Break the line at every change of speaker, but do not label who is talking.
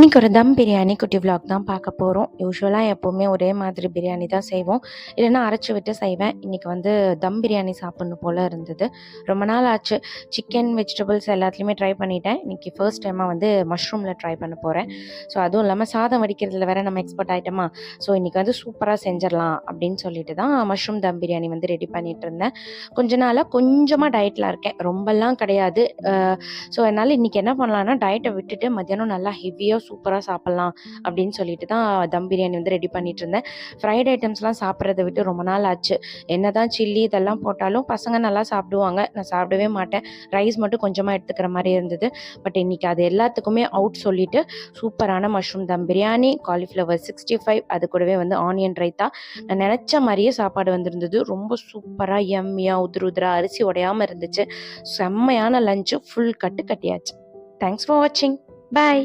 இன்றைக்கி ஒரு தம் பிரியாணி குட்டி விலாக் தான் பார்க்க போகிறோம். யூஸ்வலாக எப்போவுமே ஒரே மாதிரி பிரியாணி தான் செய்வோம், இல்லைன்னா அரைச்சி விட்டு செய்வேன். இன்றைக்கி வந்து தம் பிரியாணி சாப்பிட்ணும் போல் இருந்தது. ரொம்ப நாள் ஆச்சு. சிக்கன் வெஜிடபிள்ஸ் எல்லாத்துலேயுமே ட்ரை பண்ணிட்டேன். இன்றைக்கி ஃபர்ஸ்ட் டைமாக வந்து மஷ்ரூமில் ட்ரை பண்ண போகிறேன். ஸோ அதுவும் இல்லாமல் சாதம் வடிக்கிறதுல வேறு நம்ம எக்ஸ்பர்ட் ஆகிட்டோமா. ஸோ இன்றைக்கி வந்து சூப்பராக செஞ்சிடலாம் அப்படின்னு சொல்லிட்டு தான் மஷ்ரூம் தம் பிரியாணி வந்து ரெடி பண்ணிகிட்டு இருந்தேன். கொஞ்ச நாளாக கொஞ்சமாக டயட்டில் இருக்கேன், ரொம்பலாம் கிடையாது. ஸோ அதனால் இன்றைக்கி என்ன பண்ணலான்னா, டயட்டை விட்டுட்டு மத்தியானம் நல்லா ஹெவியாக சூப்பராக சாப்பிட்லாம் அப்படின்னு சொல்லிட்டு தான் தம் பிரியாணி வந்து ரெடி பண்ணிட்டு இருந்தேன். ஃப்ரைட் ஐட்டம்ஸ்லாம் சாப்பிட்றத விட்டு ரொம்ப நாள் ஆச்சு. என்ன தான் சில்லி இதெல்லாம் போட்டாலும் பசங்க நல்லா சாப்பிடுவாங்க, நான் சாப்பிடவே மாட்டேன். ரைஸ் மட்டும் கொஞ்சமாக எடுத்துக்கிற மாதிரி இருந்தது. பட் இன்றைக்கி அது எல்லாத்துக்குமே அவுட் சொல்லிவிட்டு சூப்பரான மஷ்ரூம் தம் பிரியாணி, காலிஃப்ளவர் 65, அது கூடவே வந்து ஆனியன் ரைத்தா, நான் நினச்ச மாதிரியே சாப்பாடு வந்திருந்தது. ரொம்ப சூப்பராக எம்மியாக உதிர உதிரா அரிசி உடையாமல் இருந்துச்சு. செம்மையான லஞ்சு, ஃபுல் கட்டு கட்டியாச்சு. தேங்க்ஸ் ஃபார் வாட்சிங். பாய்.